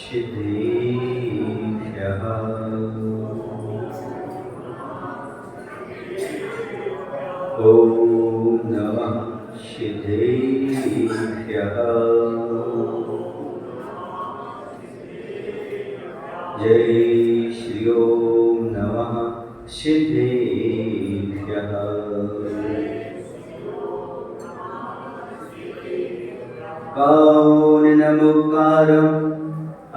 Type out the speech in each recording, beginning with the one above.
सिद्धेभ्यः ॐ नमः सिद्धेभ्यः। जय श्री ओम नमः सिद्धेभ्यः। कारुण्यमुपकारम्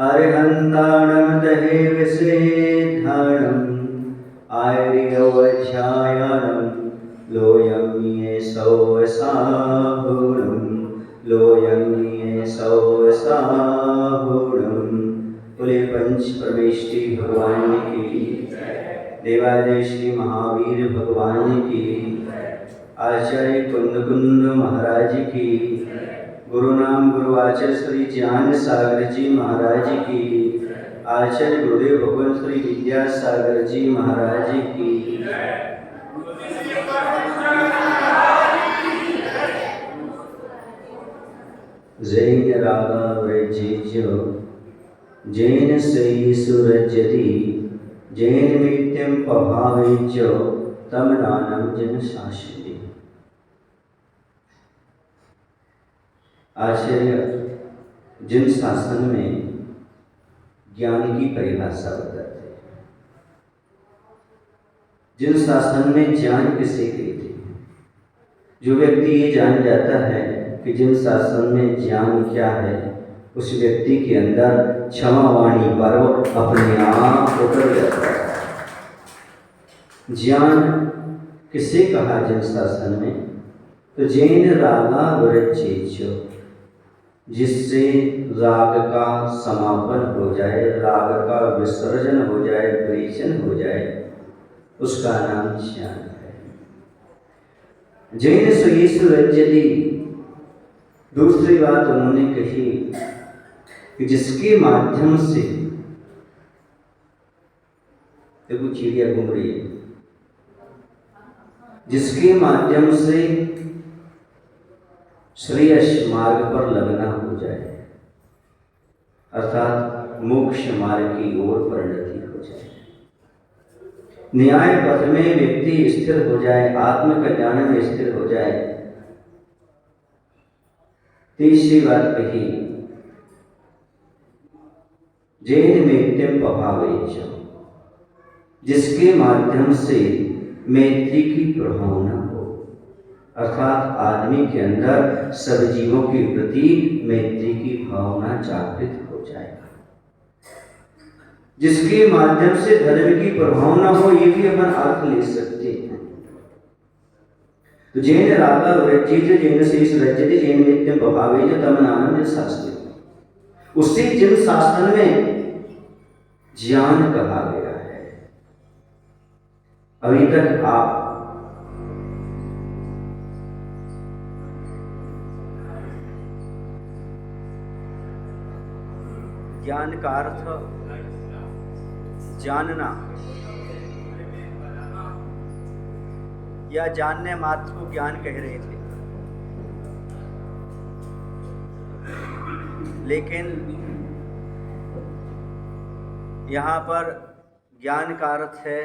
अरिहन्ताणं दहे विषेधाणम् आयुर्यवध्यायानं लोयं ये सौसाहुणं लोयं ये सौसाहुणं। बोले पंच परमेष्टि भगवान की, देवालय श्री महावीर भगवान की, आचार्य कुंद कुंद महाराज की, गुरु नाम गुरुआचार्य श्री ज्ञान सागर जी महाराज की, आचार्य गुरुदेव भगवान श्री विद्यासागर जी महाराज की। जैन रागा व्रजेज्य जैन सई सुरजति जैन मित्यं पभावेज्य तम नानम जन शास्त्री। आचार्य जिन शासन में ज्ञान की परिभाषा बताते हैं, जिन शासन में ज्ञान किसे कहते हैं, जो व्यक्ति ये जान जाता है कि जिन शासन में ज्ञान क्या है, उस व्यक्ति के अंदर क्षमावाणी पर्व अपने आप उतर जाता है। ज्ञान किसे कहा जिन शासन में? तो जैन रागा विरज्येच्य, जिससे राग का समापन हो जाए, राग का विसर्जन हो जाए, विरेचन हो जाए, उसका नाम ज्ञान है। जैन सुयेषु रज्यति, दूसरी बात उन्होंने कही कि जिसके माध्यम से, देखो चिड़िया घूम रही है, जिसके माध्यम से श्रेयस मार्ग पर लगना हो जाए, अर्थात मोक्ष मार्ग की ओर परिणति हो जाए, न्याय पथ में व्यक्ति स्थिर हो जाए, आत्म कल्याण में स्थिर हो जाए। तीसरी बात कही जैन मैत्र्यम पभावेच्च, जिसके माध्यम से मैत्री की प्रभावना हो, अर्थात आदमी के अंदर सब जीवों के प्रति मैत्री की भावना जागृत हो जाए, जिसके माध्यम से धर्म की प्रभावना हो, ये भी अपन अर्थ ले सकते हैं। तो जैन रागा व्रजेज्य जैन शेष रज्यति जैन नित्यम पभावेज्य तम नामम जन शास्त्री, उसी जिन शासन में ज्ञान कहा गया है। अभी तक आप ज्ञान का अर्थ जानना या जानने मात्र को ज्ञान कह रहे थे, लेकिन यहाँ पर ज्ञान का अर्थ है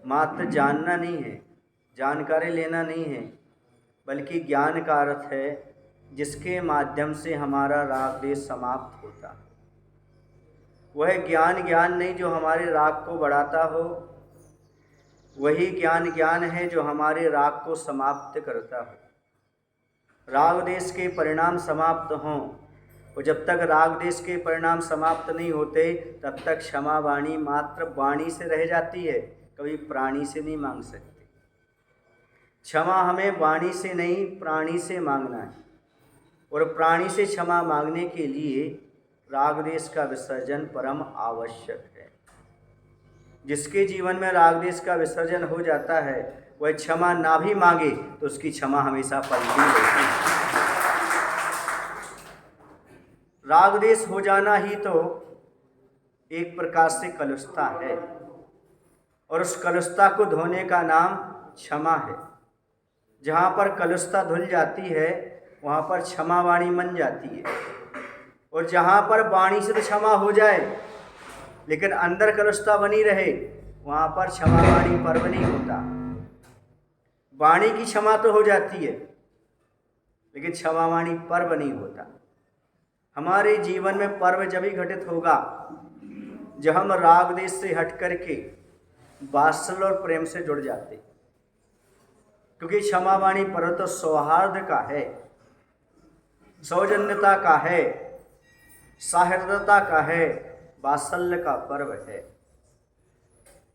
मात्र जानना नहीं है, जानकारी लेना नहीं है, बल्कि ज्ञान का अर्थ है जिसके माध्यम से हमारा राग द्वेष समाप्त होता है। वह ज्ञान नहीं जो हमारे राग को बढ़ाता हो, वही ज्ञान है जो हमारे राग को समाप्त करता हो। राग द्वेष के परिणाम समाप्त हों, और जब तक राग द्वेष के परिणाम समाप्त नहीं होते तब तक क्षमा वाणी मात्र वाणी से रह जाती है, कभी प्राणी से नहीं मांग सकते। क्षमा हमें वाणी से नहीं प्राणी से मांगना है, और प्राणी से क्षमा मांगने के लिए राग द्वेष का विसर्जन परम आवश्यक है। जिसके जीवन में राग द्वेष का विसर्जन हो जाता है, वह क्षमा ना भी मांगे तो उसकी क्षमा हमेशा फलती रहती है। राग द्वेष हो जाना ही तो एक प्रकार से कलुषता है, और उस कलुषता को धोने का नाम क्षमा है। जहाँ पर कलुषता धुल जाती है वहाँ पर क्षमा वाणी बन जाती है, और जहाँ पर वाणी से तो क्षमा हो जाए लेकिन अंदर कलुषता बनी रहे, वहाँ पर क्षमा वाणी पर्व नहीं होता। वाणी की क्षमा तो हो जाती है लेकिन क्षमा वाणी पर्व नहीं होता। हमारे जीवन में पर्व जब ही घटित होगा जब हम राग देश से हट करके वात्सल्य और प्रेम से जुड़ जाते, क्योंकि क्षमा वाणी पर्व तो सौहार्द का है, सौजन्यता का है, सहृदयता का है, वात्सल्य का पर्व है।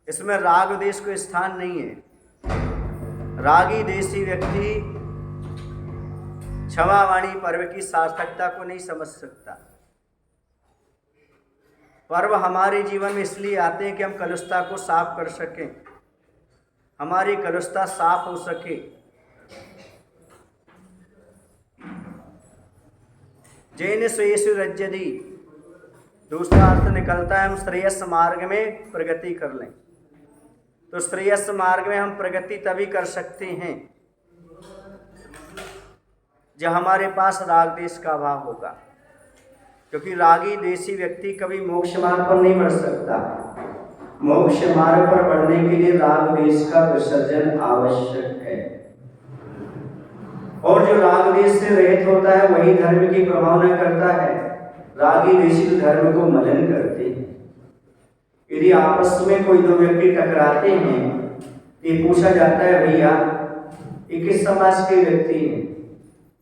इसमें राग देश को स्थान नहीं है। रागी देशी व्यक्ति क्षमा वाणी पर्व की सार्थकता को नहीं समझ सकता। पर्व हमारे जीवन में इसलिए आते हैं कि हम कलुषता को साफ कर सकें, हमारी कलुषता साफ हो सके। जैन स्वेषु रज्यति, दूसरा अर्थ निकलता है हम श्रेयस मार्ग में प्रगति कर लें। तो श्रेयस मार्ग में हम प्रगति तभी कर सकते हैं जब हमारे पास राग देश का अभाव होगा, क्योंकि रागी देशी व्यक्ति कभी मोक्ष मार्ग पर नहीं बढ़ सकता। मोक्ष मार्ग पर बढ़ने के लिए राग देश का विसर्जन आवश्यक है, और जो राग देश से रहित होता है वही धर्म की प्रभावना करता है। रागी देशी धर्म को मलिन करते हैं। यदि आपस में कोई दो व्यक्ति टकराते हैं, ये पूछा जाता है भैया ये किस समाज के व्यक्ति हैं,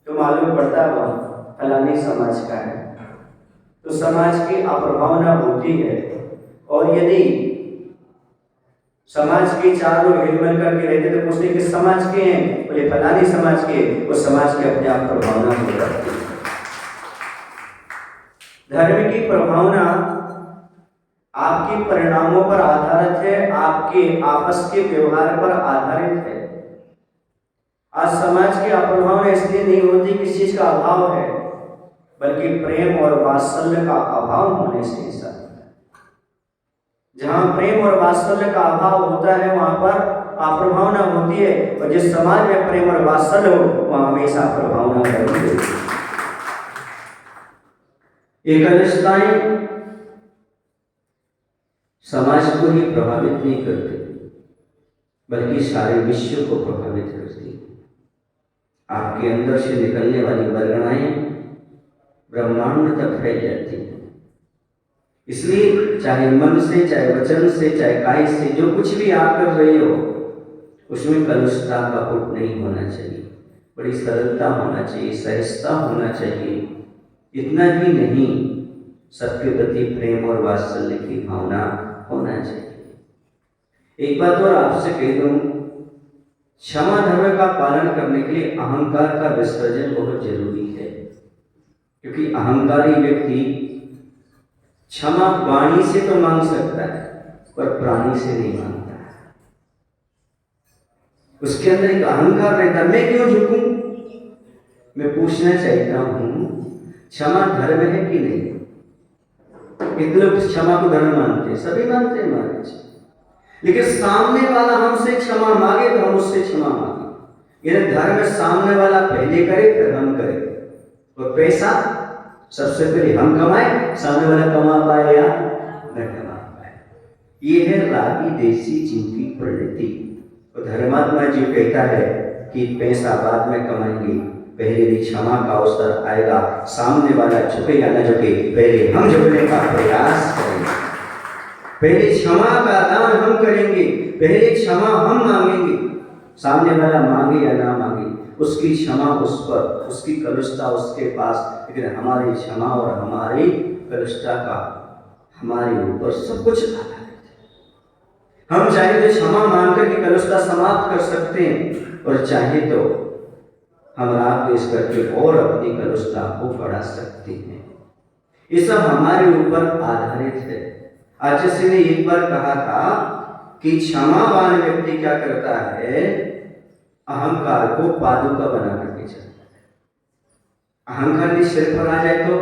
तो मालूम पड़ता है वह फलानी समाज का है, तो समाज की अप्रभावना होती है। और यदि समाज के चार लोग हिलमिल करके रहते तो पूछते किस समाज के हैं, बोले फलानी समाज के, उस समाज के अपने आप प्रभावना हो जाती है। धर्म की प्रभावना आपके परिणामों पर आधारित है, आपके आपस के व्यवहार पर आधारित है। आज समाज की अप्रभावना इसलिए नहीं होती किस चीज का अभाव है, बल्कि प्रेम और वात्सल्य का अभाव होने से ऐसा। जहां प्रेम और वात्सल्य का अभाव होता है वहां पर अप्रभावना होती है, और जिस समाज में प्रेम और वात्सल्य हो वहां हमेशा प्रभावना रहती है। ये कलुषताएं समाज को ही प्रभावित नहीं करती, बल्कि सारे विश्व को प्रभावित करती। आपके अंदर से निकलने वाली वर्गणाएं ब्रह्मांड तक फैल जाती है। इसलिए चाहे मन से, चाहे वचन से, चाहे काय से, जो कुछ भी आप कर रहे हो उसमें कलुषता का पुट नहीं होना चाहिए। बड़ी सरलता होना चाहिए, सहजता होना चाहिए। इतना ही नहीं, सबके प्रति प्रेम और वात्सल्य की भावना होना चाहिए। एक बात और आपसे कह दूं, क्षमा धर्म का पालन करने के लिए अहंकार का विसर्जन बहुत जरूरी है, क्योंकि अहंकारी व्यक्ति क्षमा वाणी से तो मांग सकता है पर प्राणी से नहीं मांगता है। उसके अंदर एक अहंकार रहता है, मैं क्यों झुकूं। मैं पूछना चाहता हूं, क्षमा धर्म है कि नहीं? कितने लोग क्षमा को धर्म मानते हैं? सभी मानते हैं महाराज, लेकिन सामने वाला हमसे क्षमा मांगे तो हम उससे क्षमा मांगे। यदि धर्म सामने वाला पहले करे फिर हम करें, और पैसा सबसे पहले हम कमाए, सामने वाला कमा पाए या न कमा पाए। ये है रागी देशी जीव की प्रवृत्ति। तो धर्मात्मा जी कहता है कि पैसा बाद में कमाएंगे, पहले भी क्षमा का अवसर आएगा। सामने वाला झुके या न झुके, पहले हम झुकने का प्रयास करेंगे, पहले क्षमा का दान हम करेंगे, पहले क्षमा हम मांगेंगे। सामने वाला मांगे या ना मांगे, उसकी क्षमा उस पर, उसकी कलुषता उसके पास, लेकिन हमारी क्षमा और हमारी कलुषता का हमारे ऊपर सब कुछ आधारित है। हम चाहे तो क्षमा मांगकर के कलुषता समाप्त कर सकते हैं, और चाहे तो हम राग द्वेष करके और अपनी कलुषता को बढ़ा सकते हैं। ये सब हमारे ऊपर आधारित है। आचार्य ने एक बार कहा था कि क्षमावान व्यक्ति क्या करता है, अहंकार को पादुका बना करके चलता है। अहंकार के सिर पर आ जाए तो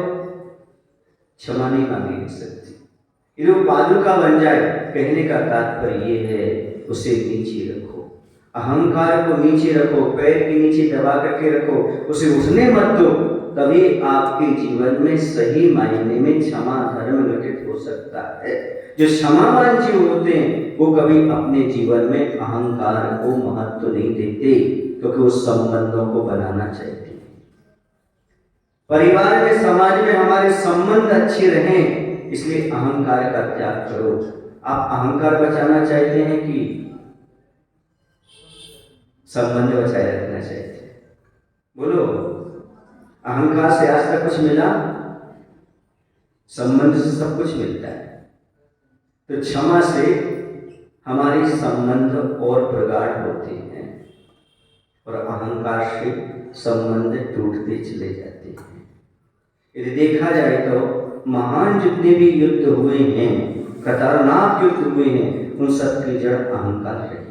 क्षमा नहीं मांगी सकती। ये जो पादुका बन जाए, कहने का तात्पर्य ये है उसे नीचे रखो, अहंकार को नीचे रखो, पैर के नीचे दबा करके रखो, उसे उठने मत दो। तभी आपके जीवन में सही मायने में क्षमा धर्म घटित हो सकता है। जो क्षमावान जीव होते हैं वो कभी अपने जीवन में अहंकार को महत्व नहीं देते, क्योंकि वो संबंधों को बनाना चाहते हैं। परिवार में, समाज में हमारे संबंध अच्छे रहें, इसलिए अहंकार का त्याग करो। आप अहंकार बचाना चाहते हैं कि संबंध बचाए रखना चाहते हैं? बोलो। अहंकार से आज तक कुछ मिला? संबंध से सब कुछ मिलता है। तो क्षमा से हमारे संबंध और प्रगाढ़ होते हैं और अहंकार से संबंध टूटते चले जाते हैं। यदि देखा जाए तो महान जितने भी युद्ध हुए हैं, खतरनाक युद्ध हुए हैं, उन सब की जड़ अहंकार रही।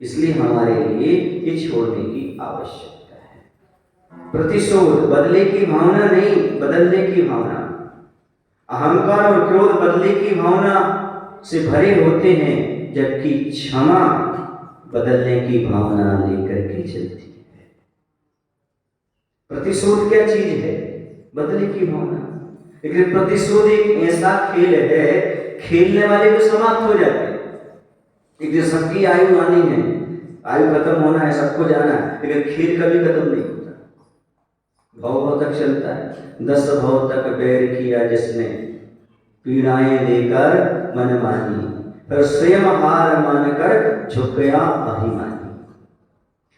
इसलिए हमारे लिए ये छोड़ने की आवश्यकता है। प्रतिशोध, बदले की भावना नहीं, बदलने की भावना। अहंकार और क्रोध बदले की भावना से भरे होते हैं, जबकि क्षमा बदलने की भावना लेकर के चलती है। प्रतिशोध क्या चीज है? बदले की भावना। लेकिन प्रतिशोध एक ऐसा खेल है, खेलने वाले को समाप्त हो जाते हैं। एक दिन सबकी आयु आनी है, आयु खत्म होना है, सबको जाना है, लेकिन खेल कभी खत्म नहीं होता। भव तक चलता है। 10 भव तक बैर किया जिसने, पीड़ाएं देकर मन मानी, फिर स्वयं हार मानकर झुक गया अभिमानी।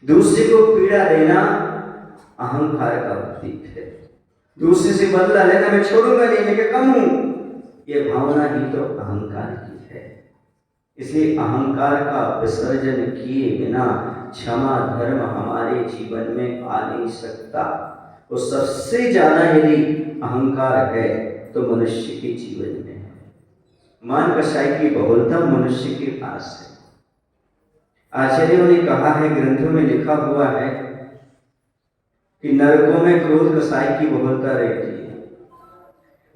दूसरे को पीड़ा देना अहंकार का प्रतीक है। दूसरे से बदला लेना, मैं छोड़ूंगा नहीं, मैं क्या कम हूं, यह भावना ही तो अहंकार की है। इसलिए अहंकार का विसर्जन किए बिना क्षमा धर्म हमारे जीवन में आ नहीं सकता। और सबसे ज्यादा यदि अहंकार है तो मनुष्य के जीवन में है। मान कसाई की बहुलता मनुष्य के पास है। आचार्यों ने कहा है, ग्रंथों में लिखा हुआ है कि नरकों में क्रोध कसाई की बहुलता रहती है,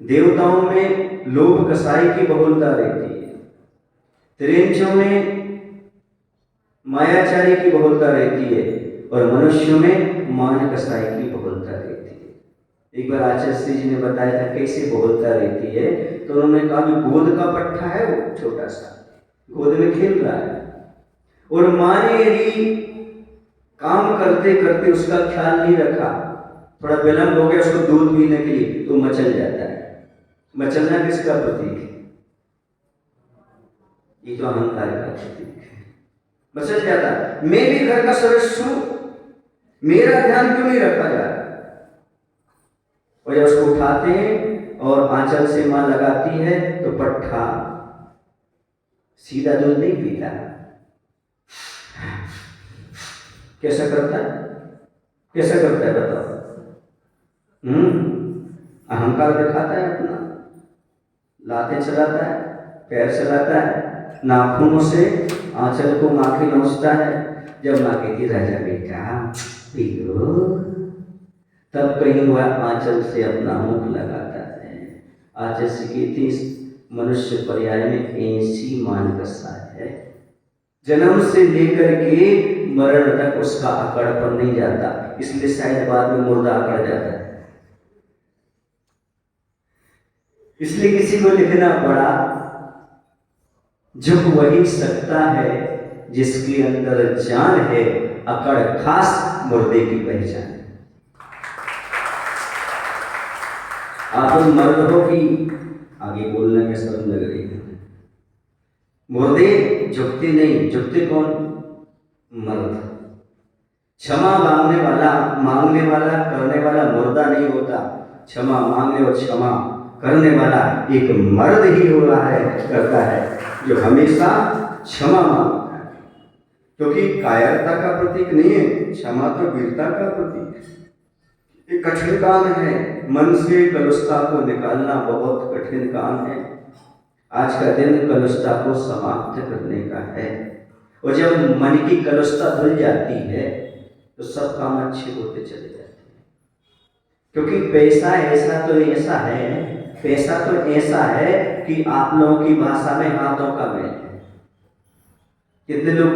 देवताओं में लोभ कसाई की बहुलता रहती है, त्रिंचों में मायाचारी की बहुलता रहती है, और मनुष्यों में मान कसाई की बहुलता रहती है। एक बार आचार्य श्री जी ने बताया था कैसे बहुलता रहती है, तो उन्होंने कहा कि गोद का पट्टा है, वो छोटा सा गोद में खेल रहा है, और माँ ने यदि काम करते करते उसका ख्याल नहीं रखा, थोड़ा विलंब हो गया उसको दूध पीने के लिए, तो मचल जाता है। मचलना किसका प्रतीक है? ये तो अहंकार का प्रतीक है। मचल जाता है। मैं भी घर का सदस्य हूं, मेरा ध्यान क्यों नहीं रखा जा रहा? और जब उसको उठाते हैं और आंचल से मां लगाती है तो पट्टा सीधा दूध नहीं पीता, कैसा करता है? कैसा करता है बताओ? अहंकार दिखाता है अपना, लातें चलाता है, पैर चलाता है, नाखूनों से आंचल को माँ के नोचता है। जब माँ कहती राजा बेटा पियो, तब कहीं वह आंचल से अपना मुख लगाता है। आंचल से कहती मनुष्य पर्याय में ऐसी मान कसा है, जन्म से लेकर के मरण तक उसका अकड़पन नहीं जाता, इसलिए शायद बाद में मुर्दा अकड़ जाता है। इसलिए किसी को लिखना पड़ा, झुक वही सकता है जिसके अंदर जान है, अकड़ खास मुर्दे की पहचान। आप मर्द हो कि आगे बोलने में शर्म लग रही है। मुर्दे झुकते नहीं, झुकते कौन? मर्द। क्षमा मांगने वाला करने वाला मुर्दा नहीं होता। क्षमा मांगने और क्षमा करने वाला एक मर्द ही हो रहा है, करता है, जो हमेशा क्षमा मांगता है। क्योंकि कायरता का प्रतीक नहीं है, क्षमा तो वीरता का प्रतीक है। एक कठिन काम है, मन से कलुषता को निकालना बहुत कठिन काम है। आज का दिन कलुषता को समाप्त करने का है, और जब मन की कलुषता धुल जाती है तो सब काम अच्छे होते चले जाते हैं। क्योंकि पैसा तो ऐसा है कि आप लोगों की भाषा में हाथों का मेल है। कितने लोग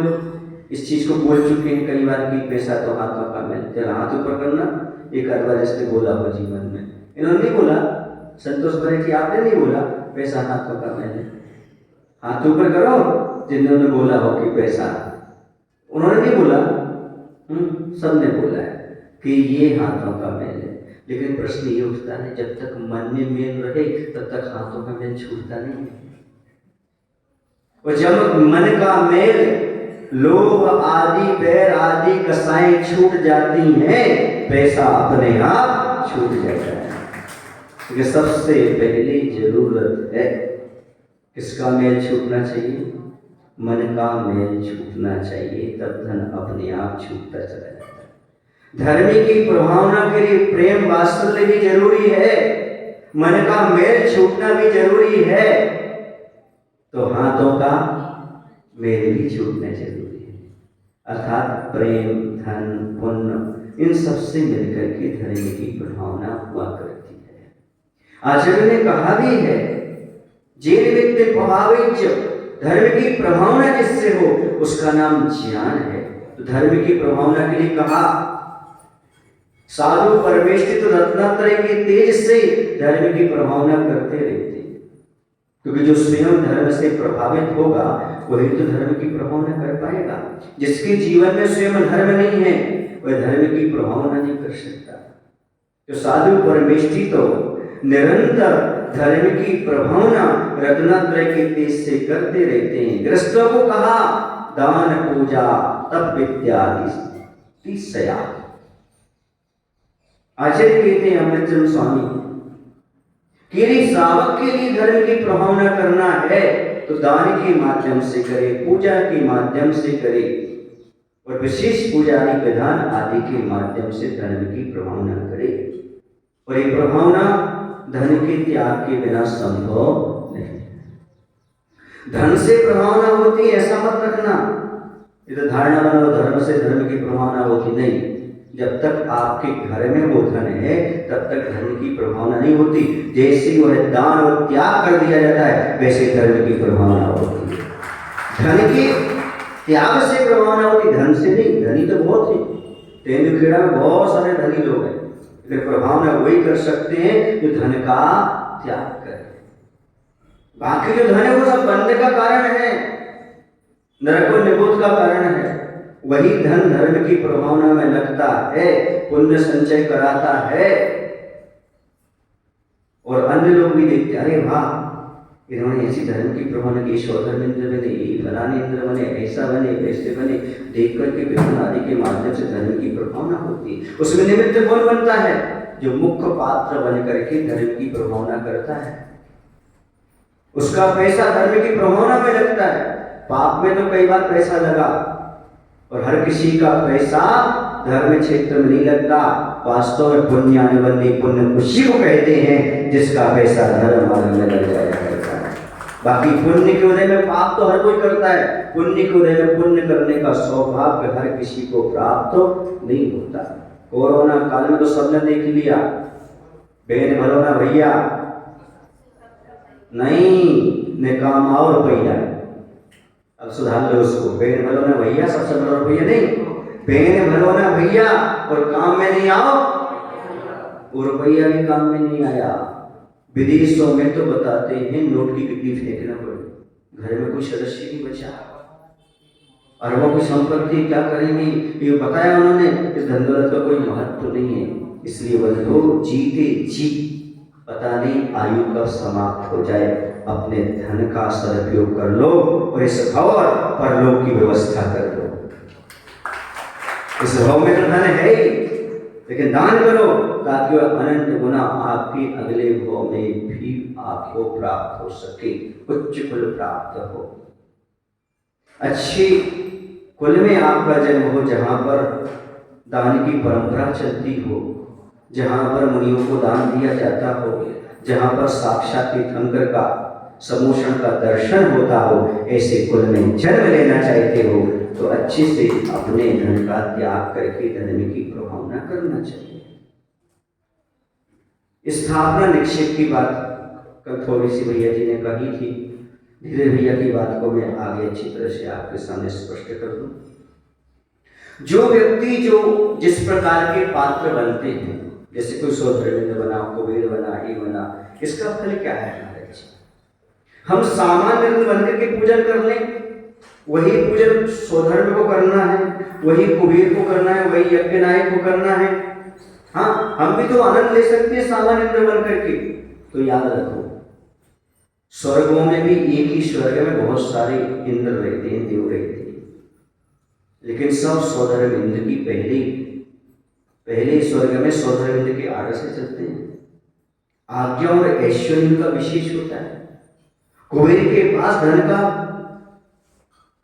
इस चीज को बोल चुके हैं कई बार कि पैसा तो हाथों का मेल। जरा हाथ ऊपर करना, एक आध बार इसने बोला हो जीवन में, इन्होंने नहीं बोला, संतोष बनर्जी आपने नहीं बोला पैसा हाथों का मैल है, हाथ ऊपर करो जिन्होंने बोला हो कि पैसा, उन्होंने नहीं बोला, सबने बोला है कि ये हाथों का मैल है। लेकिन प्रश्न ये उठता है, जब तक मन में मेल रहे तब तक हाथों का मैल छूटता नहीं है। और जब मन का मेल, लोभ आदि बैर आदि कसाएं छूट जाती हैं, पैसा अपने आप छूट जाता है। क्योंकि सबसे पहली जरूरत है किसका मेल छूटना चाहिए? मन का मेल छूटना चाहिए, तब धन अपने आप छूटता चला जाता है। धर्म की प्रभावना के लिए प्रेम वात्सल्य भी जरूरी है, मन का मेल छूटना भी जरूरी है, तो हाथों का मेल भी छूटना जरूरी है। अर्थात प्रेम, धन, पुण्य, इन सबसे मिलकर के धर्म की प्रभावना हुआ करती है। आचार्य ने कहा भी है, जे निमित्त प्रभावित, धर्म की प्रभावना जिससे हो उसका नाम ज्ञान है। तो धर्म की प्रभावना के लिए कहा, साधु परमेष्ठित रत्नत्रय के तेज से धर्म की प्रभावना करते रहते, क्योंकि जो स्वयं धर्म से प्रभावित होगा वही तो धर्म की प्रभावना कर पाएगा। जिसके जीवन में स्वयं धर्म नहीं है वह धर्म की प्रभावना नहीं कर सकता। तो साधु परमेष्ठित तो निरंतर धर्म की प्रभावना रत्नत्रय के तेज से करते रहते हैं। गृहस्थों को कहा, दान, पूजा, तप, विद्या, तीसया। आचार्य कहते हैं अमृतचंद्र स्वामी कि श्रावक के लिए धर्म की प्रभावना करना है तो दान के माध्यम से करे, पूजा के माध्यम से करे, और विशेष पूजा विधान आदि के माध्यम से धर्म की प्रभावना करे। और ये प्रभावना धन के त्याग के बिना संभव नहीं। धन से प्रभावना होती है ऐसा मत रखना, ये तो धारणा बनाओ धर्म से धर्म की प्रभावना होती नहीं। जब तक आपके घर में वो धन है तब तक धन की प्रभावना नहीं होती। जैसे वह दान और त्याग कर दिया जाता है वैसे धर्म की प्रभावना होती है। धन के त्याग से प्रभावना होती, धन से नहीं। धनी तो बहुत है, तेंदुखेड़ा में बहुत सारे धनी लोग हैं, लेकिन प्रभावना वही कर सकते हैं जो धन का त्याग करे। बाकी जो धन है वो सब बंध का कारण है, नरक और निबोध का कारण है। वही धन धर्म की प्रभावना में लगता है, पुण्य संचय कराता है, और अन्य लोग भी देखते हैं, अरे वाह इन्होंने ऐसी धर्म की प्रभावना की, शोधर्म इंद्र बने, फलाने इंद्र बने, ऐसा बने, वैसे बने, देख करके विधान आदि के माध्यम से धर्म की प्रभावना होती है। उसमें निमित्त कौन बनता है? जो मुख्य पात्र बन करके धर्म की प्रभावना करता है, उसका पैसा धर्म की प्रभावना में लगता है। पाप में तो कई बार पैसा लगा, और हर किसी का पैसा धर्म क्षेत्र में नहीं लगता। वास्तव में पुण्यानुबंधी पुण्य उसी को कहते हैं जिसका पैसा धर्म मार्ग में लग जाया करता है। बाकी पुण्य के उदय में पाप तो हर कोई करता है, पुण्य के उदय में पुण्य करने का सौभाग्य हर किसी को प्राप्त तो नहीं होता। कोरोना काल में तो सबने देख लिया, बेन भलो ना भैया नहीं निकाम और भैया, अब सुधार लो उसको, बेन भलो ना भैया सबसे बड़ा भैया नहीं, बेन भलो ना भैया और काम में नहीं आओ, और रुपया भी काम में नहीं आया। विदेशों में तो बताते हैं नोट की गिट्टी फेंकना पड़े, घर में कोई सदस्य नहीं बचा, अरबों की संपत्ति क्या करेंगे ये बताया उन्होंने कि धन दौलत का कोई महत्व नहीं है। इसलिए बंधु जीते जी पता नहीं आयु कब समाप्त हो जाए, अपने धन का सदुपयोग कर लो और इस भव परलोक की व्यवस्था कर लो। इस भव में तो धन है ही, लेकिन दान करो ताकि वह अनंत गुना आपके अगले भव में भी आपको प्राप्त हो सके, उच्च कुल प्राप्त हो, अच्छी कुल में आपका जन्म हो, जहाँ पर दान की परंपरा चलती हो, जहाँ पर मुनियों को दान दिया जाता हो, जहाँ पर साक्षात तीर्थंकर का समोषण का दर्शन होता हो, ऐसे कुल में जन्म लेना चाहते हो तो अच्छे से अपने धन का त्याग करके धन की प्रभावना करना चाहिए। स्थापना निक्षेप की बात कल थोड़ी सी भैया जी ने कही थी, धीरे भैया की बात को मैं आगे अच्छी तरह से आपके सामने स्पष्ट कर दूं। जो व्यक्ति जो जिस प्रकार के पात्र बनते हैं, जैसे कोई सौधर्मिंद बना, कुबेर बना, ये बना, इसका फल क्या है महाराज? हम सामान्य बनकर के पूजन कर लें, वही पूजन सौधर्म को करना है, वही कुबेर को करना है, वही यज्ञ नायक को करना है। हाँ, हम भी तो आनंद ले सकते हैं सामान्य इंद्र बन करके। तो याद रखो, स्वर्गों में भी एक ही स्वर्ग में बहुत सारे इंद्र रहते हैं, देव रहते हैं, लेकिन सब सौधर्म इंद्र की पहले स्वर्ग में सौधर्म इंद्र के आदर से चलते हैं। आज्ञा और ऐश्वर्य का विशेष होता है। कुबेर के पास धन का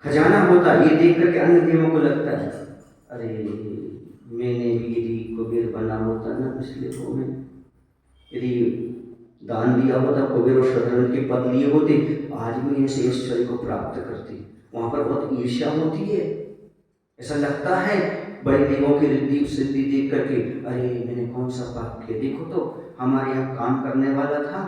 खजाना होता है, ये देख करके अन्य देवों को लगता है, अरे मैंने भी यदि कुबेर बना होता ना पिछले को में, यदि दान दिया होता, कुबेर और सौधर्म के पद लिए होते, आज भी ऐसे ऐश्वर्य को प्राप्त करते। वहां पर बहुत ईर्ष्या होती है, ऐसा लगता है बड़े देवों की रिद्धि सिद्धि देख करके, अरे मैंने कौन सा पाप किया, देखो तो हमारे यहाँ काम करने वाला था,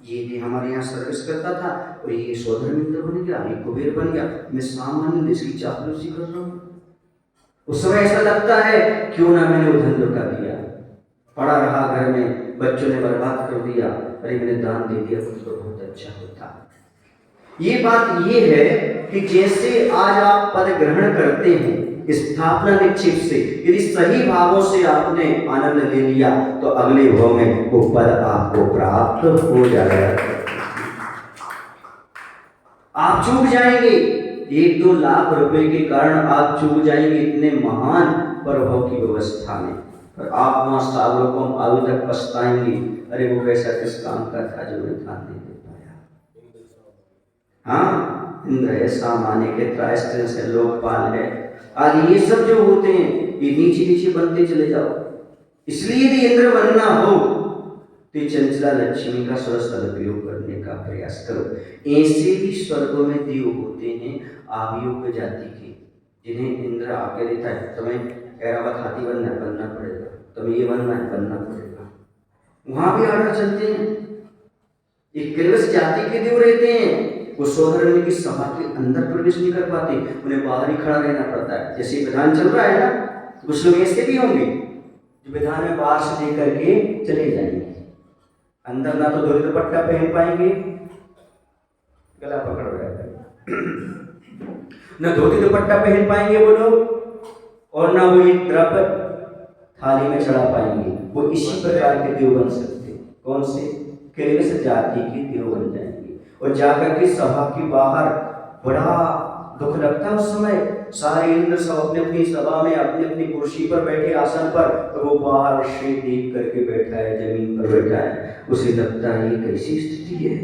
ये हमारे यहाँ सर्विस करता था, और ये सौधर्म इंद्र बन गया, ये कुबेर बन गया, मैं सामान्य इसकी चापलूसी कर रहा हूँ। उस समय ऐसा लगता है क्यों ना मैंने वो धन रुका दिया, पड़ा रहा घर में, बच्चों ने बर्बाद कर दिया, अरे मैंने दान दे दिया तो बहुत अच्छा होता। ये बात ये है कि जैसे आज आप पद ग्रहण करते हैं स्थापना निक्षेप से, यदि सही भावों से आपने आनंद ले लिया तो अगले भाव में वो पद आपको प्राप्त हो जाएगा। आप चूक जाएंगे, 1-2 लाख रुपए के कारण आप चूक जाएंगे इतने महान प्रभाव की व्यवस्था में, पर आप वहां सालों को आगे तक पछताएंगे, अरे वो कैसा किस काम का था जो मैं ध्यान नहीं दे पाया। हाँ, इंद्र है, सामान्य के त्रायस्त्र से लोकपाल है आदि, ये सब जो होते हैं ये नीचे नीचे बनते चले जाओ। इसलिए यदि इंद्र बनना हो तो चंचला लक्ष्मी का सदुपयोग करने का प्रयास करो। ऐसे भी स्वर्गों में देव होते हैं आवियोग जाति के, जिन्हें इंद्र आके देता है, तुम्हें ऐरावत हाथी बनना पड़ेगा, तुम्हें ये बनना पड़ेगा। वहां भी आर्डर चलते हैं। एक किलवस जाति के देव रहते हैं, वो सौधर्म की सभा के अंदर प्रवेश नहीं कर पाते, उन्हें बाहर ही खड़ा रहना पड़ता है। जैसे विधान चल रहा है ना, कुछ लोग ऐसे भी होंगे जो विधान में बाहर से देख करके चले जाएंगे, अंदर ना तो धोती दुपट्टा पहन पाएंगे, गला पकड़ रहे न धोती दुपट्टा पहन पाएंगे वो लोग, और ना वो एक द्रव्य थाली में चढ़ा पाएंगे। वो इसी प्रकार के देव बन सकते। कौन से? किलवस जाति के देव बन जाएंगे। और जाकर के सभा के बाहर बड़ा दुख लगता है उस समय, सारे इंद्र सब अपने अपनी सभा में अपनी अपनी कुर्सी पर बैठे आसन पर, और वो बाहर से देख करके बैठा है, जमीन पर बैठा है। उसे लगता है ये कैसी स्थिति है,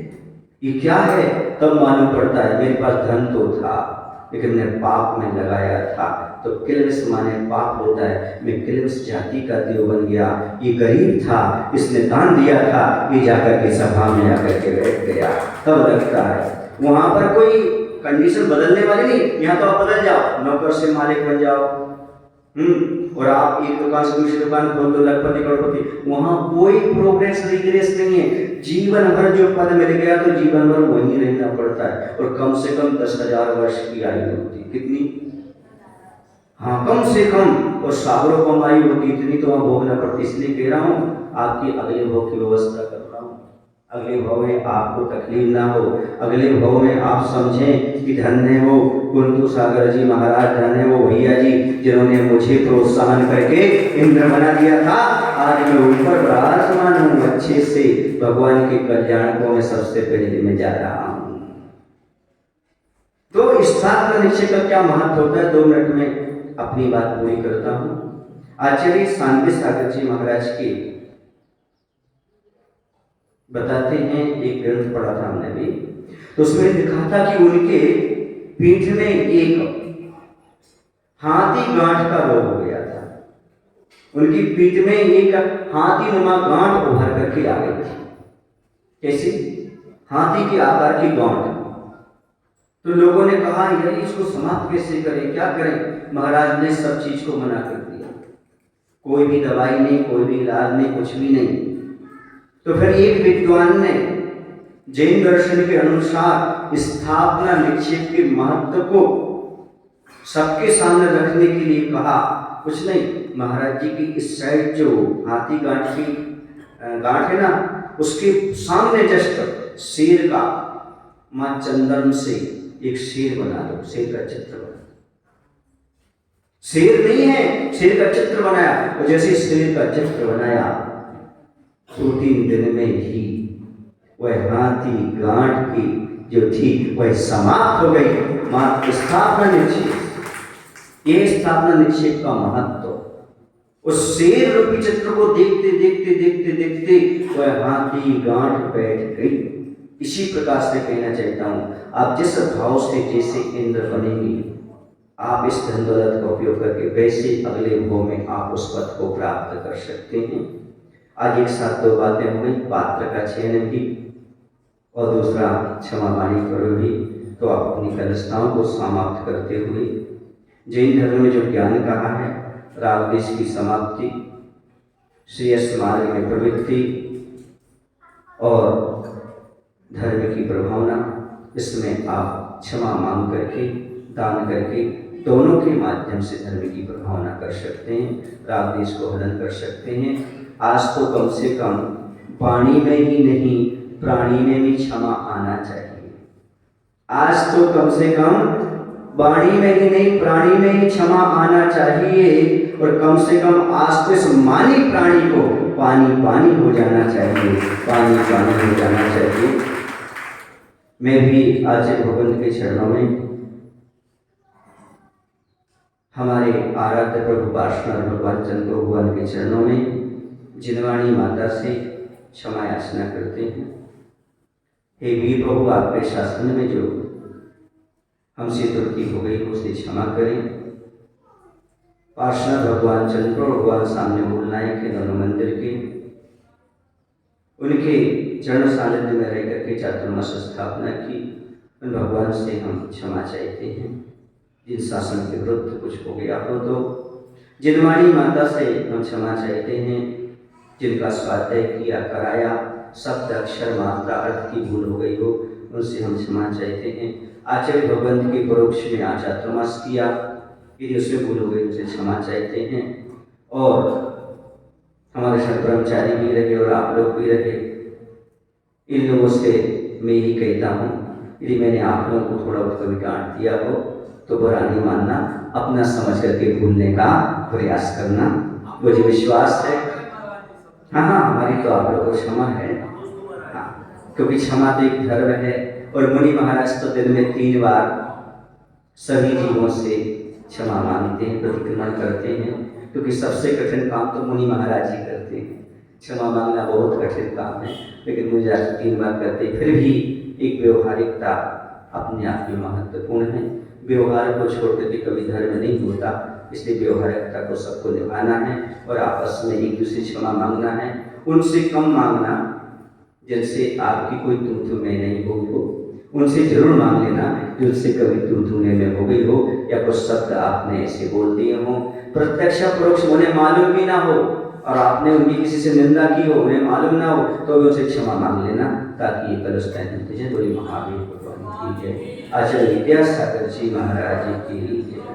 ये क्या है? तब मालूम पड़ता है मेरे पास धन तो था लेकिन मैंने पाप में लगाया था। तो किलवस माने पाप होता है। मैं किलवस जाति का देव बन गया। ये गरीब था, इसने दान दिया था, ये जाकर के सभा में आकर के बैठ गया। तब लगता है वहां पर कोई कंडीशन बदलने वाली नहीं। यहाँ तो आप बदल जाओ, नौकर से मालिक बन जाओ, और आप एक दुकान से दूसरी दुकान खोल दो, लखपति करोड़पति, वहां कोई प्रोग्रेस रिग्रेस नहीं है। जीवन भर जो पद मिल गया तो जीवन भर वहीं रहना पड़ता है, और कम से कम 10,000 वर्ष की आयु होती। कितनी? हाँ, कम से कम, और सागरों कम आयु होती, इतनी तो वहां भोगना पड़ती। इसलिए कह रहा हूँ आपकी अगले भोग की व्यवस्था कर रहा हूँ, अगले भाव में आपको तकलीफ ना हो, अगले भाव में आप समझें कि धन्य वो कुंतु सागर जी महाराज, धन्य वो भैया जी जिन्होंने मुझे प्रोत्साहन करके इंद्र बना दिया था। आज मैं ऊपर विराजमान हूँ अच्छे से, भगवान के कल्याण को मैं सबसे पहले में जा रहा हूँ। तो स्थापना निश्चय का क्या महत्व होता है, 2 मिनट में अपनी बात पूरी करता हूँ। आचार्य शांति सागर जी महाराज की बताते हैं, एक ग्रंथ पढ़ा था हमने भी, तो उसमें लिखा था कि उनके पीठ में एक हाथी गांठ का रोग हो गया था। उनकी पीठ में एक हाथी नुमा गांठ उभर करके आ गई थी। कैसी? हाथी के आकार की गांठ। तो लोगों ने कहा यार इसको समाप्त कैसे करें, क्या करें? महाराज ने सब चीज को मना कर दिया, कोई भी दवाई नहीं, कोई भी इलाज नहीं, कुछ भी नहीं। तो फिर एक विद्वान ने जैन दर्शन के अनुसार स्थापना निक्षेप के महत्व को सबके सामने रखने के लिए कहा। कुछ नहीं, महाराज जी की इस साइड जो हाथी गांठ की गांठ है ना, उसके सामने जस्ट शेर का मां चंदन से एक शेर बना दो, शेर का चित्र बना। शेर नहीं है, शेर का चित्र बनाया। और जैसे शेर का चित्र बनाया 2-3 दिन में ही वह हाथी गांठ की जो थी वह समाप्त हो गई। मात्र स्थापना निक्षेप, ये स्थापना निक्षेप का महत्व। उस शेर रूपी चित्र को देखते देखते देखते देखते वह हाथी गांठ बैठ गई। इसी प्रकार से कहना चाहता हूं, आप जिस भाव से जैसे इंद्र बनेंगे, आप इस धन दौलत का उपयोग करके वैसे अगले भाव में आप उस पद को प्राप्त कर सकते हैं। आज एक साथ 2 बातें हो गई, पात्र का चयन भी और दूसरा क्षमा वाणी करो भी। तो आप अपनी कलशताओं को समाप्त करते हुए जैन धर्म में जो ज्ञान कहा है, राग द्वेष की समाप्ति, श्रेयस मार्ग में प्रवृत्ति और धर्म की प्रभावना, इसमें आप क्षमा मांग करके, दान करके, दोनों के माध्यम से धर्म की प्रभावना कर सकते हैं, राग द्वेष को हलन कर सकते हैं। आज तो कम से कम वाणी में ही नहीं, प्राणी में भी क्षमा आना चाहिए। आज तो कम से कम वाणी में ही नहीं, प्राणी में ही क्षमा आना चाहिए। और कम से कम आज तो इस मानी प्राणी को पानी पानी हो जाना चाहिए, पानी पानी हो जाना चाहिए। मैं भी आज भगवंत के चरणों में हमारे आराध्य प्रभु पार्षद भगवान चंद्र भगवान के चरणों में जिनवाणी माता से क्षमा याचना करते हैं। हे वीर प्रभु, आपके शासन में जो हमसे त्रुटि हो गई उसे क्षमा करें। पार्षद भगवान चंद्र भगवान सामने मूलनायक के दोनों मंदिर के, उनके चरण सानिध्य में रह करके चातुर्मास स्थापना की, उन भगवान से हम क्षमा चाहते हैं। जिन शासन के विरुद्ध कुछ हो गया हो तो जिनवाणी माता से हम क्षमा चाहते हैं। जिनका स्वाध्याय किया कराया, शब्द अक्षर मात्रा अर्थ की भूल हो गई हो, उनसे हम क्षमा चाहते हैं। आचार्य भगवंत के परोक्ष में आचार्यमास किया, यदि उसमें भूल हो गई उनसे क्षमा चाहते हैं। और हमारे साथ ब्रह्मचारी भी रहे और आप लोग भी रहे, इन लोगों से मैं ही कहता हूँ, यदि मैंने आप लोगों को थोड़ा बहुत कभी डांट दिया हो तो बुरा नहीं मानना, अपना समझ करके भूलने का प्रयास करना, मुझे विश्वास है। हाँ, हमारी तो आप लोगों को क्षमा है, हाँ, क्योंकि क्षमा तो एक धर्म है। और मुनि महाराज तो दिन में 3 बार सभी जीवों से क्षमा मांगते हैं, प्रतिक्रमण करते हैं, क्योंकि सबसे कठिन काम तो मुनि महाराज ही करते हैं। क्षमा मांगना बहुत कठिन काम है, लेकिन मुझे आज 3 बार करते, फिर भी एक व्यवहारिकता अपने आप में महत्वपूर्ण है। व्यवहार को छोड़ करके कभी धर्म नहीं होता, इसलिए व्यवहारिकता को सबको निभाना है और आपस में एक दूसरे से क्षमा मांगना है। उनसे कम मांगना जिनसे आपकी कोई तू में नहीं हुई हो, उनसे जरूर मांग लेना जिनसे कभी तू में हो गई हो, या कुछ शब्द आपने ऐसे बोल दिए हो, प्रत्यक्ष परोक्ष उन्हें मालूम भी ना हो और आपने उनकी किसी से निंदा की हो, उन्हें मालूम ना हो, तो भी उनसे क्षमा मांग लेना, ताकि ये कलश पहनते हैं। बोली महावीर भगवान की जय। आचार्य विद्यासागर जी महाराज की जय।